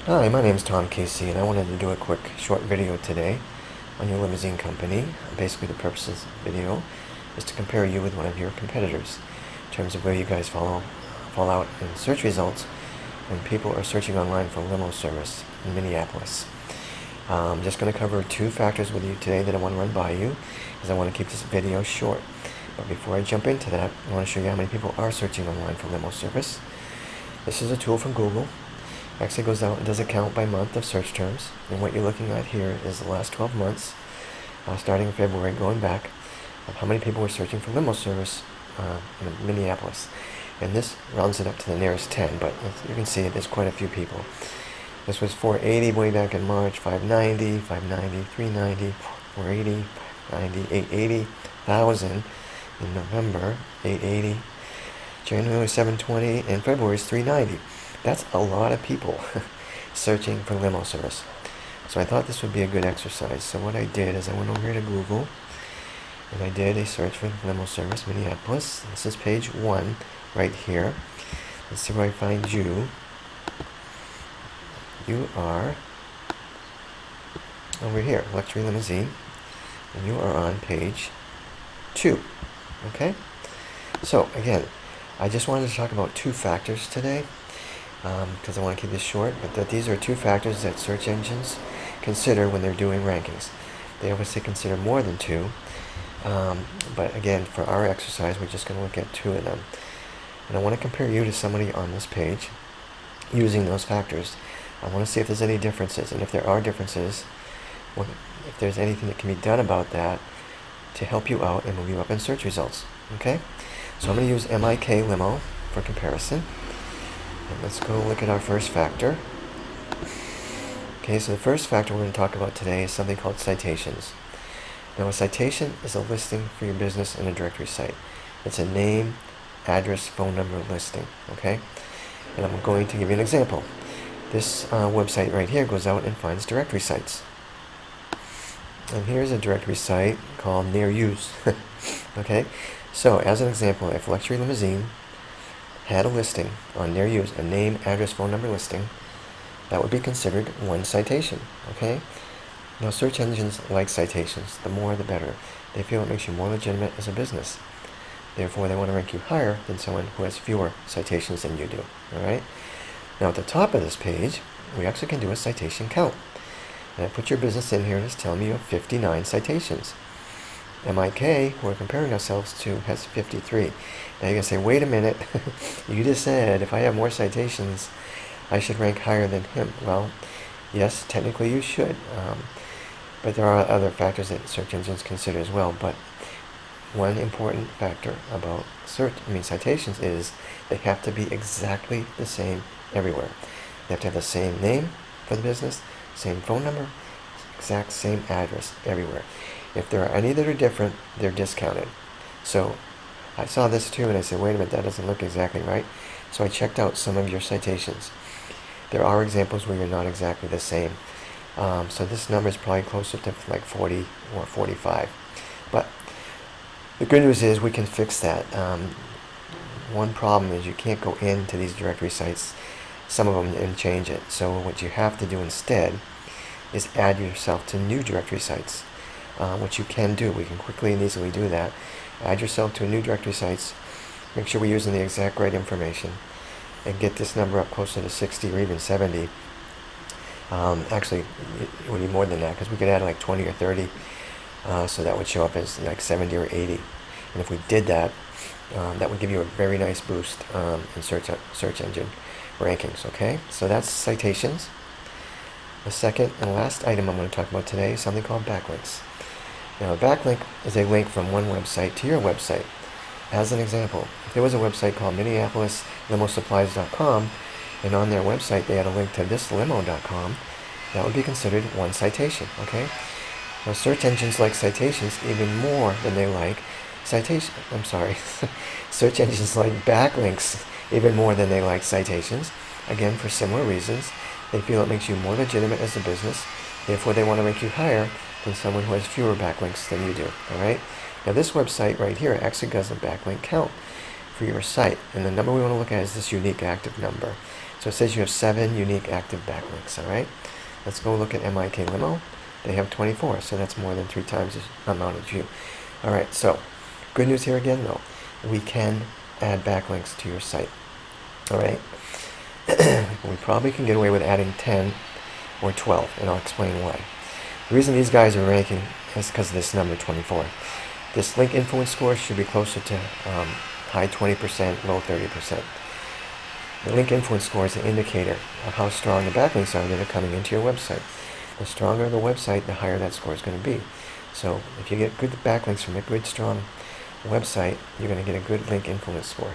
Hi, my name is Tom Casey, and I wanted to do a quick short video today on your limousine company. Basically, the purpose of this video is to compare you with one of your competitors in terms of where you guys fall out in search results when people are searching online for limo service in Minneapolis. I'm just going to cover two factors with you today that I want to run by you, because I want to keep this video short. But before I jump into that, I want to show you how many people are searching online for limo service. This is a tool from Google. Actually goes out and does a count by month of search terms, and what you're looking at here is the last 12 months, starting in February, going back, of how many people were searching for limo service in Minneapolis. And this rounds it up to the nearest 10, but as you can see, there's quite a few people. This was 480 way back in March, 590, 590, 390, 480, 590, 880, 1,000 in November, 880, January 720, and February is 390. That's a lot of people searching for limo service. So I thought this would be a good exercise. So what I did is I went over here to Google and I did a search for limo service Minneapolis. This is page 1 right here. Let's see where I find you. You are over here, luxury limousine, and you are on page 2. Okay? So again, I just wanted to talk about two factors today, because I want to keep this short, but that these are two factors that search engines consider when they're doing rankings. They obviously consider more than two, but again, for our exercise, we're just going to look at two of them. And I want to compare you to somebody on this page using those factors. I want to see if there's any differences, and if there are differences, if there's anything that can be done about that to help you out and move you up in search results. Okay? So I'm going to use MIK Limo for comparison. And let's go look at our first factor. Okay, so the first factor we're going to talk about today is something called citations. Now, a citation is a listing for your business in a directory site. It's a name, address, phone number listing, okay? And I'm going to give you an example. This website right here goes out and finds directory sites. And here's a directory site called Near Use. Okay, so as an example, if Luxury Limousine had a listing on Near Use, a name, address, phone number listing, that would be considered one citation, okay? Now, search engines like citations. The more, the better. They feel it makes you more legitimate as a business. Therefore, they want to rank you higher than someone who has fewer citations than you do, all right? Now, at the top of this page, we actually can do a citation count. And I put your business in here, and it's telling me you have 59 citations. MIK, who we're comparing ourselves to, has 53. Now you're going to say, wait a minute, you just said if I have more citations, I should rank higher than him. Well, yes, technically you should, but there are other factors that search engines consider as well. But one important factor about citations is they have to be exactly the same everywhere. They have to have the same name for the business, same phone number, exact same address everywhere. If there are any that are different, they're discounted. So I saw this too, and I said, wait a minute, that doesn't look exactly right. So I checked out some of your citations. There are examples where you're not exactly the same. So this number is probably closer to like 40 or 45. But the good news is we can fix that. One problem is you can't go into these directory sites, some of them, and change it. So what you have to do instead is add yourself to new directory sites. Which you can do. We can quickly and easily do that. Add yourself to a new directory sites. Make sure we're using the exact right information, and get this number up closer to 60 or even 70. Actually, it would be more than that, because we could add like 20 or 30, so that would show up as like 70 or 80. And if we did that, that would give you a very nice boost in search engine rankings. Okay, so that's citations. The second and last item I'm going to talk about today is something called backlinks. Now, a backlink is a link from one website to your website. As an example, if there was a website called MinneapolisLimoSupplies.com, and on their website they had a link to thislimo.com, that would be considered one citation, okay? Now, search engines like citations even more than they like search engines like backlinks even more than they like citations, again, for similar reasons. They feel it makes you more legitimate as a business, therefore they want to rank you higher than someone who has fewer backlinks than you do, all right? Now this website right here actually does a backlink count for your site, and the number we want to look at is this unique active number. So it says you have 7 unique active backlinks, all right? Let's go look at MIK Limo. They have 24, so that's more than 3 times the amount as you. All right, so good news here again, though. We can add backlinks to your site, all right? We probably can get away with adding 10 or 12, and I'll explain why. The reason these guys are ranking is because of this number 24. This link influence score should be closer to high 20%, low 30%. The link influence score is an indicator of how strong the backlinks are that are coming into your website. The stronger the website, the higher that score is going to be. So if you get good backlinks from a good, strong website, you're going to get a good link influence score.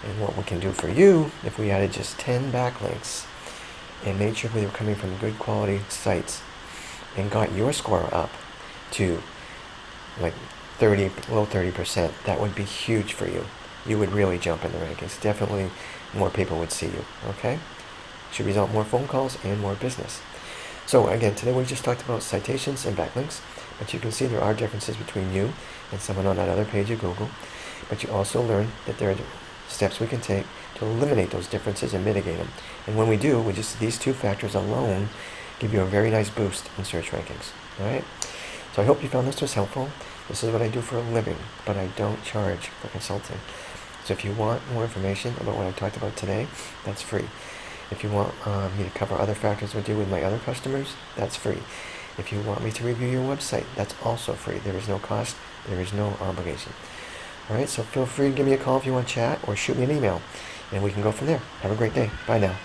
And what we can do for you, if we added just 10 backlinks and made sure they were coming from good quality sites and got your score up to like 30, low 30%, that would be huge for you. You would really jump in the rankings. Definitely more people would see you, okay? Should result in more phone calls and more business. So again, today we just talked about citations and backlinks, but you can see there are differences between you and someone on that other page of Google. But you also learn that there are steps we can take to eliminate those differences and mitigate them. And when we do, we just these 2 factors alone give you a very nice boost in search rankings. All right? So I hope you found this was helpful. This is what I do for a living, but I don't charge for consulting. So if you want more information about what I talked about today, that's free. If you want me to cover other factors with you with my other customers, that's free. If you want me to review your website, that's also free. There is no cost. There is no obligation. All right, so feel free to give me a call if you want to chat or shoot me an email, and we can go from there. Have a great day. Bye now.